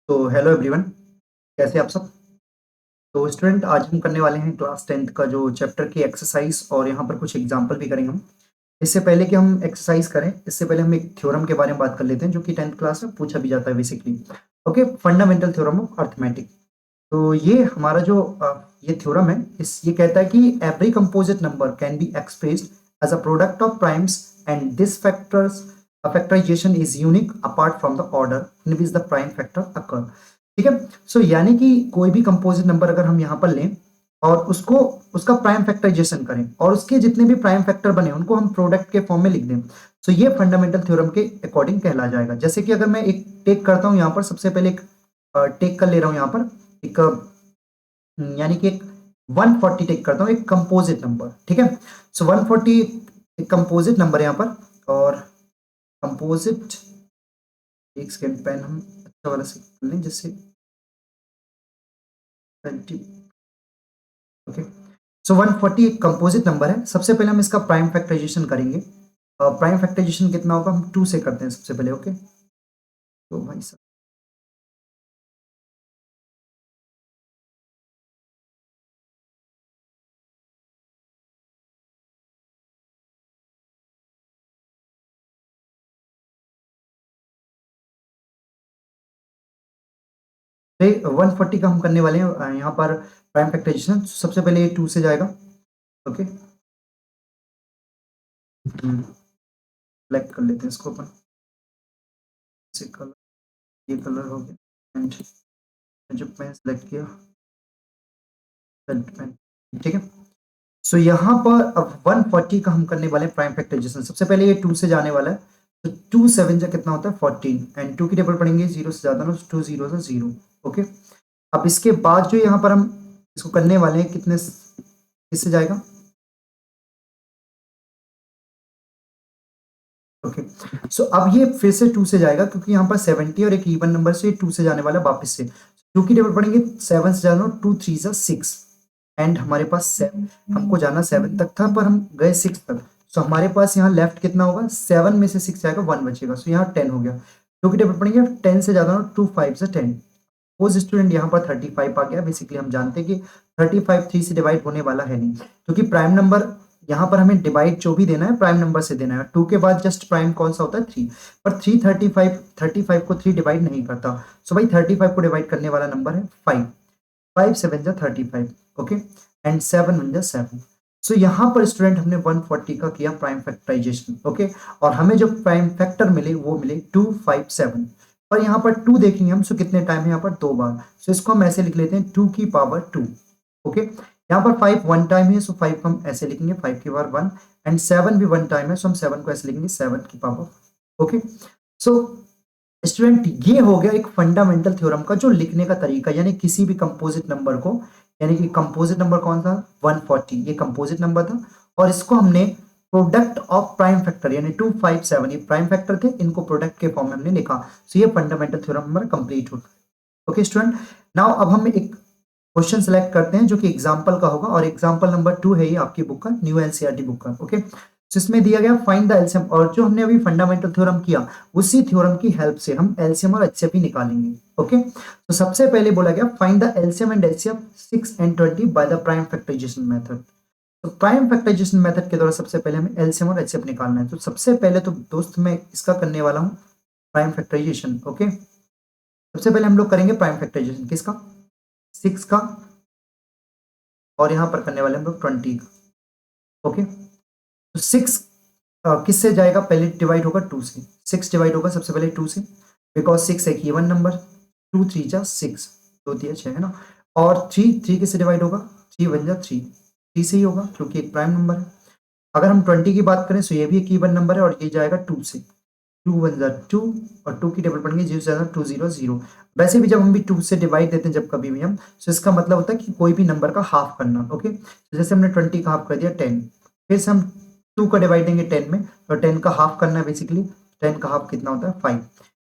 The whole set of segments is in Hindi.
तो हेलो एवरीवन, कैसे आप सब। तो स्टूडेंट, आज हम करने वाले हैं क्लास 10th का जो चैप्टर की एक्सरसाइज, और यहाँ पर कुछ एग्जांपल भी करेंगे हम। इससे पहले कि हम एक्सरसाइज करें, इससे पहले हम एक थ्योरम के बारे में बात कर लेते हैं जो कि 10th क्लास में पूछा भी जाता है basically. Okay, fundamental theorem of arithmetic. तो ये हमारा जो ये थ्योरम है, इस ये कहता है कि every composite number can be expressed as a product of primes and this factors factorization is unique apart from the order in which the prime factor occur. ठीक है। सो यानी कि कोई भी कंपोजिट नंबर अगर हम यहाँ पर लें और उसको उसका प्राइम फैक्टराइजेशन करें और उसके जितने भी प्राइम फैक्टर बने उनको हम प्रोडक्ट के फॉर्म में लिख दें, तो ये फंडामेंटल थ्योरम के अकॉर्डिंग कहला जाएगा। जैसे कि अगर मैं एक टेक करता हूं यहाँ पर, सबसे पहले एक टेक कर ले रहा हूं यहाँ पर, एक यानी कि एक 140 टेक करता हूँ, एक कंपोजिट नंबर। ठीक है। सो 140 एक कंपोजिट नंबर है यहाँ पर, और कंपोजिट, एक सेकेंड, पेन हम अच्छा वाला से लें जिससे 20। ओके। सो 140 एक कंपोजिट नंबर है। सबसे पहले हम इसका प्राइम फैक्टराइजेशन करेंगे। प्राइम फैक्टराइजेशन कितना होगा, हम 2 से करते हैं सबसे पहले। ओके। तो भाई साहब, 140 का हम करने वाले हैं यहाँ पर प्राइम फैक्टराइजेशन। सबसे पहले ये 2 से जाएगा। ओके। सेलेक्ट कर लेते हैं इसको अपन से, कलर, ये कलर हो गया। एंड जो पेन सेलेक्ट किया, पेन। ठीक है। सो यहाँ पर अब 140 का हम करने वाले हैं प्राइम फैक्टराइजेशन। सबसे पहले ये 2 से जाने वाला है, तो 2 7 जा कितना होता है 14, एंड 2 की टेबल पढ़ेंगे 0 से ज्यादा ना, 2 0 से 0। ओके। अब इसके बाद जो यहाँ पर हम इसको करने वाले हैं, कितने किससे जाएगा। ओके। सो अब ये फिर से 2 से जाएगा, क्योंकि यहाँ पर 70 और एक इवन नंबर से 2 से जाने वाला है वापस से। 2 की टेबल पढ़ेंगे 7 से जाना, 2 3 जा 6, एंड हमारे पास 7, हमको जाना 7 तक था पर हम गए 6 तक। सो हमारे पास यहाँ लेफ्ट कितना होगा, 7 में से 6 जाएगा, 1 बचेगा। सो यहाँ 10 हो गया। 2 की टेबल पढ़ेंगे 10 से ज्यादा, 2 5 से 10। वो स्टूडेंट यहाँ पर 35 आ गया। बेसिकली हम जानते हैं कि 35 3 से डिवाइड होने वाला है नहीं, क्योंकि प्राइम नंबर यहाँ पर हमें डिवाइड जो भी देना है प्राइम नंबर से देना है। 2 के बाद जस्ट प्राइम कौन सा होता है, 3। पर 3 35 को 3 डिवाइड नहीं करता। सो भाई 35 को डिवाइड करने वाला नंबर है 5। 5 7 जा 35। ओके। एंड 7 1 जा 7। सो यहाँ पर स्टूडेंट हमने 140 का किया प्राइम फैक्टराइजेशन। ओके। और हमें जो प्राइम फैक्टर मिले वो मिले 257। पर यहाँ पर 2 देखेंगे हम, सो कितने टाइम है यहाँ पर, 2 बार। सो इसको हम ऐसे लिख लेते हैं 2 की पावर 2। ओके। यहाँ पर 5 वन टाइम है, सो 5 को हम ऐसे लिखेंगे 5 की पावर 1। एंड 7 भी वन टाइम है, सो हम 7 को ऐसे लिखेंगे 7 की पावर। ओके। सो स्टूडेंट, ये हो गया एक फंडामेंटल थ्योरम का जो लिखने का तरीका, यानी किसी भी कंपोजिट नंबर को, यानी कि कंपोजिट नंबर कौन था 140, ये कंपोजिट नंबर था, और इसको हमने प्रोडक्ट ऑफ प्राइम फैक्टर यानी 257, ये प्राइम फैक्टर थे, इनको प्रोडक्ट के फॉर्म में हमने लिखा। सो ये फंडामेंटल थ्योरम हमारा कंप्लीट होता है। ओके स्टूडेंट, नाउ अब हम एक क्वेश्चन सेलेक्ट करते हैं जो कि एग्जाम्पल का होगा, और एग्जाम्पल नंबर 2 है ये आपकी बुक का, न्यू एनसीईआरटी बुक का। ओके। तो इसमें दिया गया फाइंड द एलसीएम, और जो हमने अभी फंडामेंटल थ्योरम किया उसी थ्योरम की हेल्प से हम एलसीएम और एचसीएफ भी निकालेंगे। ओके। तो सबसे पहले बोला गया find the LCM and HCF 6 and 20 by the prime factorization method. तो प्राइम फैक्टराइजेशन मेथड के द्वारा सबसे पहले हमें एलसीएम और एचसीएफ निकालना है। तो सबसे पहले तो दोस्त मैं इसका करने वाला हूँ प्राइम फैक्टराइजेशन। ओके। सबसे पहले हम लोग करेंगे प्राइम फैक्टराइजेशन किसका, 6 का, और यहां पर करने वाले हम लोग 20 का। ओके। तो 6 किससे जाएगा, पहले डिवाइड होगा 2 से। 6 डिवाइड होगा सबसे पहले 2 से, बिकॉज 6 एक इवन नंबर। 2 3 जा 6, 2 दिया 6 है ना। और 3 3 किससे डिवाइड होगा, 3 1 जा 3, 3 से ही होगा क्योंकि एक प्राइम नंबर है। अगर हम 20 की बात करें तो ये भी एक इवन नंबर है, और ये जाएगा 2 से। 2 1 जा 2, और 2 की टेबल पढ़ेंगे 0 से ज्यादा 2 0 0। वैसे भी जब हम भी 2 से डिवाइड देते हैं जब कभी भी हम, तो इसका मतलब होता है कि कोई भी नंबर का हाफ करना। ओके। तो जैसे हमने 20 का हाफ कर दिया 10, फिर से हम 2 का डिवाइड देंगे 10 में, तो 10 का हाफ करना है बेसिकली। 10 का हाफ कितना होता है 5।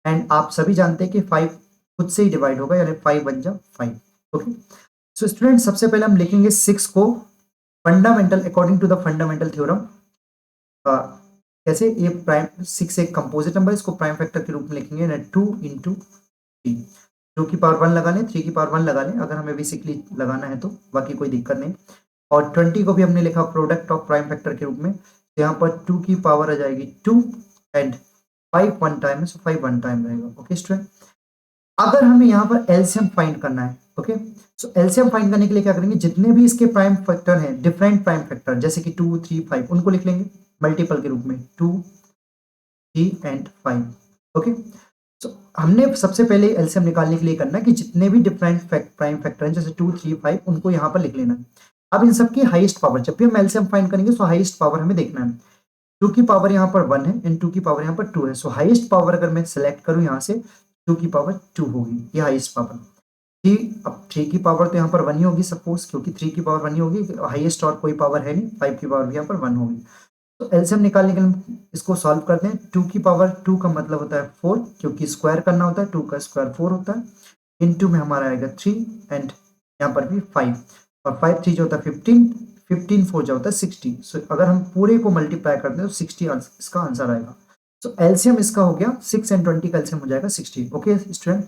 एंड आप सभी जानते हैं कि 5 खुद से ही डिवाइड होगा, यानी 5 1 जा 5। ओके। सो स्टूडेंट, सबसे पहले हम लिखेंगे 6 को fundamental, according to the fundamental theorem. कैसे, ये प्राइम 6 एक कंपोजिट नंबर, इसको प्राइम फैक्टर के रूप में लिखेंगे, 2 इंटू 3। 2 की पावर 1 लगा लें, 3 की पावर 1 लगा लें अगर हमें बेसिकली लगाना है तो, बाकी कोई दिक्कत नहीं। और 20 को भी हमने लिखा प्रोडक्ट ऑफ प्राइम फैक्टर के रूप में, तो यहाँ पर 2 की पावर आ जाएगी 2 एंड 5 वन टाइम है, सो 5 वन टाइम रहेगा। ओके स्टूडेंट, अगर हमें यहाँ पर एलसीएम फाइंड करना है, ओके, सो एलसीएम फाइंड करने के लिए क्या करेंगे, जितने भी इसके प्राइम फैक्टर हैं, डिफरेंट प्राइम फैक्टर जैसे कि 2 3 5, उनको लिख लेंगे मल्टीपल के रूप में 2 3 एंड 5। ओके, सो हमने सबसे पहले एलसीएम निकालने के लिए करना है कि जितने भी डिफरेंट प्राइम फैक्टर हैं जैसे 2 3 5, उनको यहाँ पर लिख लेना है। अब इन सबकी हाईएस्ट पावर, जब भी हम एलसीएम फाइंड करेंगे सो हाईएस्ट पावर हमें देखना है। 2 की पावर यहाँ पर 1 है एंड 2 की पावर यहाँ पर 2 है, सो हाईएस्ट पावर अगर मैं सेलेक्ट करूँ यहाँ से, 2 की पावर 2 होगी, ये हाईएस्ट पावर। 3, अब 3 की पावर तो यहाँ पर 1 ही होगी सपोज, क्योंकि 3 की पावर 1 ही होगी, हाईएस्ट और कोई पावर है नहीं, 5 की पावर भी यहाँ पर 1 होगी। तो एलसीएम निकालने के लिए इसको सॉल्व करते हैं। 2 की पावर 2 का मतलब होता है 4, क्योंकि स्क्वायर करना होता है, 2 का स्क्वायर 4 होता है, इनटू में हमारा आएगा 3 एंड यहाँ पर भी 5, और 5 3 जो होता है 15, 15 4 जो होता है 60। सो अगर हम पूरे को मल्टीप्लाई करते हैं तो 60 इसका आंसर आएगा। सो एलसीएम इसका हो गया 6 एंड 20 का एलसीएम हो जाएगा 60। ओके स्टूडेंट,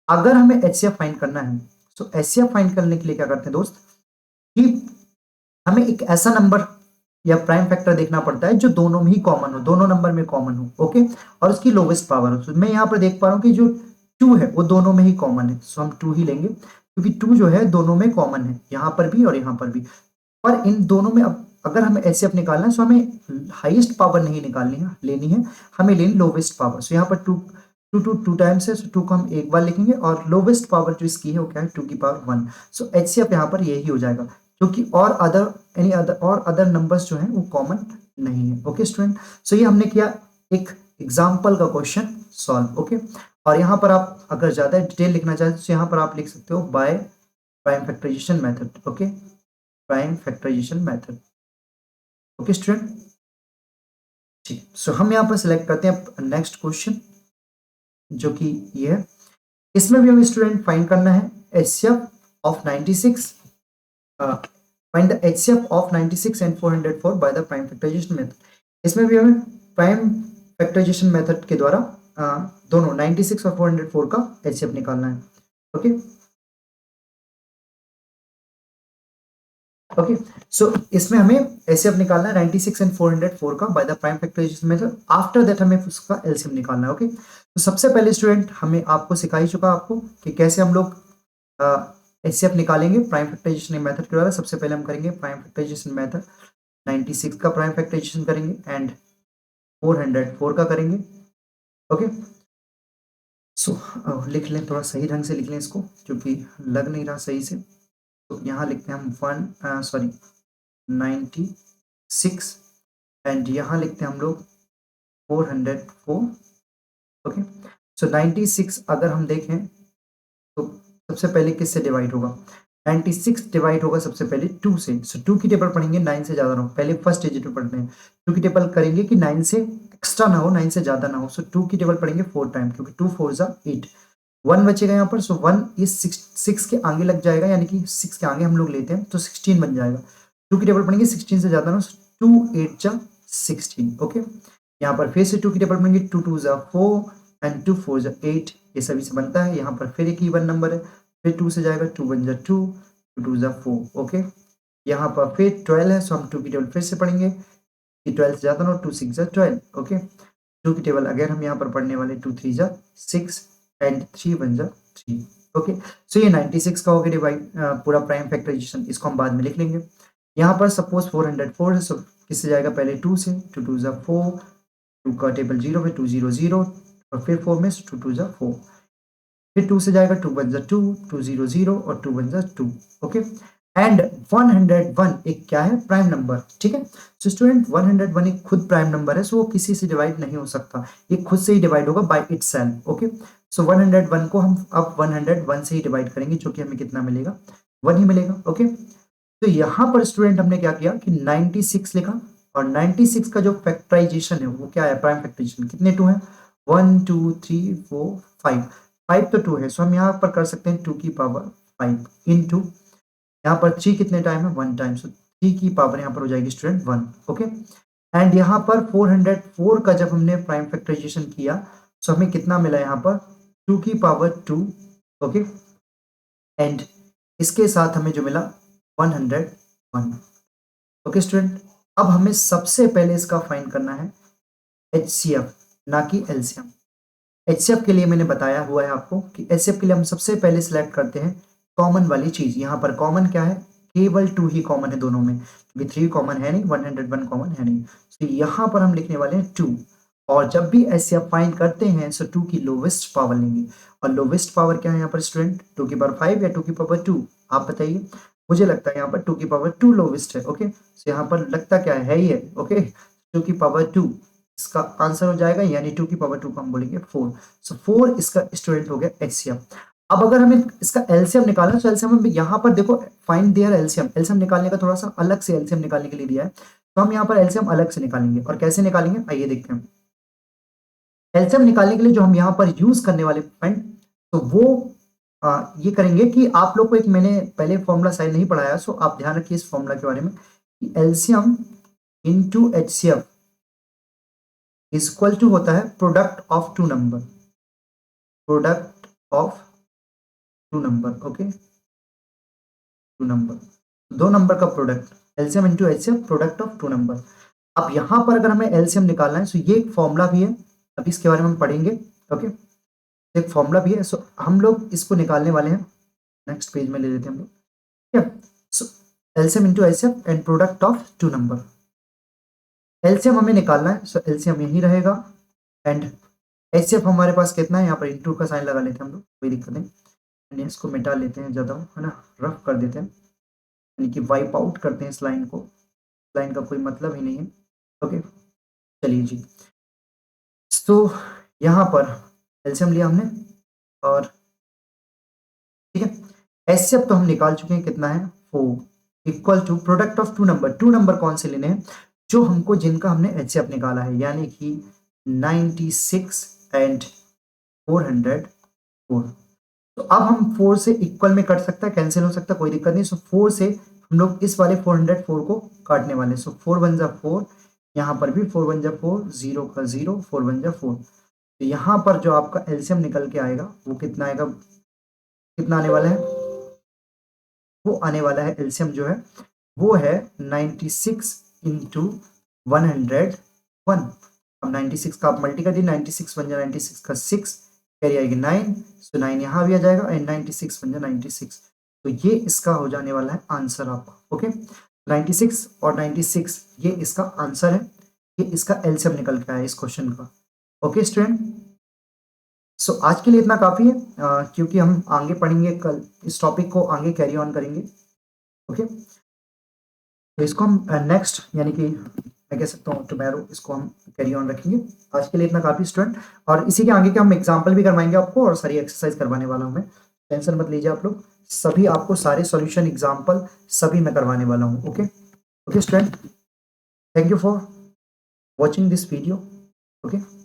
अगर हमें एचसीएफ फाइंड करना है, सो एचसीएफ फाइंड करने के लिए क्या करते हैं दोस्त, कि हमें एक ऐसा नंबर या प्राइम फैक्टर देखना पड़ता है जो दोनों में ही कॉमन हो, दोनों नंबर में कॉमन हो, ओके, और उसकी लोवेस्ट पावर हो। तो मैं यहाँ पर देख पा रहा हूँ कि जो 2 है वो दोनों में ही कॉमन है, सो हम 2 ही लेंगे, क्योंकि 2 जो है दोनों में कॉमन है, यहाँ पर भी और यहाँ पर भी। पर इन दोनों में अब अगर हमें एचसीएफ निकालना है तो हमें हाईएस्ट पावर नहीं निकालनी है, लेनी है, हमें लेनी लोवेस्ट पावर। सो यहाँ पर 2 टाइम्स है, सो 2 को हम एक बार लिखेंगे, और लोवेस्ट पावर जो इसकी है वो क्या है, 2 की पावर 1। सो एचसीएफ यहाँ पर यही हो जाएगा, क्योंकि और अदर नंबर्स जो हैं वो कॉमन नहीं है। ओके स्टूडेंट, सो ये हमने किया एक एग्जाम्पल का क्वेश्चन सॉल्व। ओके, और यहाँ पर आप अगर ज्यादा डिटेल लिखना चाहते तो यहाँ पर आप लिख सकते हो by prime factorization method. Okay, prime factorization method. Okay student, ठीक, सो हम यहाँ पर सिलेक्ट करते हैं नेक्स्ट क्वेश्चन, जो कि ये है। इसमें भी हमें स्टूडेंट फाइंड करना है HCF of 96, find the HCF of 96 and 404 by the prime factorization method। इसमें भी हमें प्राइम फैक्टराइजेशन मेथड के द्वारा दोनों 96 और 404 का HCF निकालना है। ओके ओके, सो इसमें हमें HCF निकालना है 96 एंड 404 का by the prime factorization method. After that हमें उसका एलसीएम निकालना है। ओके, तो सबसे पहले स्टूडेंट हमें आपको सिखा ही चुका आपको कि कैसे हम लोग एचसीएफ निकालेंगे प्राइम फैक्टराइजेशन मेथड के द्वारा। सबसे पहले हम करेंगे प्राइम फैक्टराइजेशन मेथड, 96 का प्राइम फैक्टराइजेशन करेंगे एंड 404 का करेंगे। ओके, सो लिख लें, थोड़ा सही ढंग से लिख लें इसको, क्योंकि लग नहीं रहा सही से। तो यहाँ लिखते हैं हम 96 एंड यहाँ लिखते हैं हम लोग 404। ओके, सो 96 अगर हम देखें तो सबसे पहले किससे डिवाइड होगा, 96 डिवाइड होगा सबसे पहले 2 से। सो 2 की टेबल पढ़ेंगे 9 से ज्यादा ना हो, पहले फर्स्ट डिजिट में पढ़ते हैं। 2 की टेबल करेंगे कि 9 से एक्स्ट्रा ना हो, 9 से ज्यादा ना हो। सो 2 की टेबल पढ़ेंगे 4 टाइम, क्योंकि 2 4 जा 8, 1 बचेगा यहाँ पर। सो 1 इस 6 के आगे लग जाएगा, यानी कि 6 के आगे हम लोग लेते हैं तो 16 बन जाएगा। 2 की टेबल पढ़ेंगे 16 से ज्यादा ना हो, 2 8 जा 16। ओके, यहाँ पर फिर से 2 की टेबल पढ़ेंगे 2 2 जा 4 एंड 2 4 जा 8, ये सभी से बनता है। यहाँ पर फिर एक इवन नंबर है, फिर 2 से जाएगा, 2 1 जा 2, 2 2 जा 4। ओके, यहाँ पर फिर 12 है, सो हम 2 की टेबल फिर से पढ़ेंगे कि 12 से ज्यादा ना हो, 2 6 जा 12। ओके, 2 की टेबल अगेन हम यहाँ पर पढ़ने वाले 2 3 जा 6 एंड 3 1 जा 3। ओके, सो ये 96 का हो गया डिवाइड, पूरा प्राइम फैक्टराइजेशन, इसको हम बाद में लिख लेंगे। यहाँ पर सपोज 404 है, सो किससे जाएगा, पहले 2 से, 2 2 जा 4, 2 का टेबल 0 में 2 0 0, और फिर 4 में 2 2 जा 4, फिर 2 से जाएगा 2 1 जा 2, 2 0 0 और 2 1 जा 2। ओके, एंड 101 एक क्या है, प्राइम नंबर। ठीक है, सो स्टूडेंट 101 एक खुद प्राइम नंबर है, सो वो किसी से डिवाइड नहीं हो सकता, ये खुद से ही डिवाइड होगा बाय इटसेल्फ। ओके, सो 101 को हम अब 101 से ही डिवाइड करेंगे, जो कि हमें कितना मिलेगा, 1 ही मिलेगा। ओके, तो यहाँ पर स्टूडेंट हमने क्या किया कि 96 लिखा, और 96 का जो फैक्टराइजेशन है वो क्या है, प्राइम फैक्टराइजेशन, कितने 2 है, 1 2 3 4 5, 5 तो 2 है, सो हम यहाँ पर कर सकते हैं 2 की पावर 5 इंटू यहाँ पर 3 कितने टाइम है, 1 टाइम, सो 3 की पावर यहाँ पर हो जाएगी स्टूडेंट 1। ओके, एंड यहाँ पर 404 का जब हमने प्राइम फैक्टराइजेशन किया, सो हमें कितना मिला यहाँ पर 2 की पावर 2। ओके, एंड इसके साथ हमें जो मिला 101। ओके स्टूडेंट, अब हमें सबसे पहले इसका फाइंड करना है HCF, ना कि LCM। HCF के लिए मैंने बताया हुआ है आपको कि HCF के लिए हम सबसे पहले सिलेक्ट करते हैं कॉमन वाली चीज। यहाँ पर कॉमन क्या है, केवल 2 ही कॉमन है दोनों में, क्योंकि 3 कॉमन है नहीं, 101 कॉमन है नहीं। तो यहाँ पर हम लिखने वाले हैं 2, और जब भी HCF फाइंड करते हैं सो 2 की लोवेस्ट पावर लेंगे। और लोवेस्ट पावर क्या है यहाँ पर स्टूडेंट, 2 की पावर 5 या 2 की पावर 2, आप बताइए। मुझे लगता है यहाँ पर 2 की पावर 2 लोवेस्ट है। ओके, तो यहाँ पर लगता क्या है ही है। ओके, 2 की पावर 2 इसका आंसर हो जाएगा, यानी 2 की पावर 2 को हम बोलेंगे 4। सो 4 इसका स्टूडेंट हो गया HCF। अब अगर हमें इसका एलसीएम निकालना, तो एलसीएम हम यहाँ पर देखो फाइंड देयर एलसीएम, एलसीएम निकालने का थोड़ा सा अलग से एलसीएम निकालने के लिए दिया है, तो हम यहाँ पर एलसीएम अलग से निकालेंगे। और कैसे निकालेंगे आइए देखते हैं। एलसीएम निकालने के लिए जो हम यहाँ पर यूज करने वाले पॉइंट, तो वो ये करेंगे कि आप लोग को एक मैंने पहले फॉर्मूला शायद नहीं पढ़ाया, सो आप ध्यान रखिए इस फॉर्मूला के बारे में कि LCM into HCF is equal to होता है product of two number, product of two number. Okay, two number, दो नंबर का product, LCM into HCF product of two number. अब यहां पर अगर हमें एलसीएम निकालना है, तो ये एक फॉर्मूला भी है, अभी इसके बारे में हम पढ़ेंगे। ओके, एक फॉर्मूला भी है, सो हम लोग इसको निकालने वाले हैं। नेक्स्ट पेज में ले लेते हैं हम लोग। ठीक है, so LCM into HCF and product of two number. LCM हमें निकालना है, सो एलसीएम यही रहेगा, एंड HCF हमारे पास कितना है, यहाँ पर इंटू का साइन लगा लेते हैं हम लोग, कोई दिक्कत नहीं। इसको मिटा लेते हैं, ज़्यादा है ना, रफ कर देते हैं, यानी कि वाइप आउट करते हैं इस लाइन को, लाइन का कोई मतलब ही नहीं है। ओके, चलिए जी, तो यहाँ पर एलसीएम लिया हमने, और ठीक है HCF तो हम निकाल चुके हैं, कितना है 4, equal to product of two number. Two number कौन से लेने हैं, जो हमको जिनका हमने HCF निकाला है, यानी कि 96 एंड 404। तो अब हम 4 से इक्वल में कट सकता है, कैंसिल हो सकता है, कोई दिक्कत नहीं। सो 4 से हम लोग इस वाले 404 को काटने वाले। सो 4 1 जा 4, यहाँ पर भी 4 1 जा 4, 0 का 0, 4 1 जा 4। तो यहाँ पर जो आपका एलसीएम निकल के आएगा वो कितना आएगा, कितना आने वाला है, वो आने वाला है एलसीएम जो है वो है 96 इंटू 101। अब 96 का आप मल्टी कर दिए, 96 बन जाए 96 का 6, कैरी आएगी 9, सो 9 यहाँ भी आ जाएगा, एंड 96 बन जाए 96। तो ये इसका हो जाने वाला है आंसर आपका। ओके, 96 और 96 ये इसका आंसर है, ये इसका एलसीएम निकल के आया इस क्वेश्चन का। ओके स्टूडेंट, सो आज के लिए इतना काफ़ी है, क्योंकि हम आगे पढ़ेंगे कल, इस टॉपिक को आगे कैरी ऑन करेंगे। ओके, तो इसको हम नेक्स्ट, यानी कि मैं कह सकता हूँ टुमारो, इसको हम कैरी ऑन रखेंगे। आज के लिए इतना काफ़ी स्टूडेंट, और इसी के आगे के हम एग्जाम्पल भी करवाएंगे आपको, और सारी एक्सरसाइज करवाने वाला हूँ मैं, टेंशन मत लीजिए आप लोग, सभी आपको सारे सॉल्यूशन एग्जाम्पल सभी मैं करवाने वाला हूँ। Okay okay student, thank you for watching this video. Okay.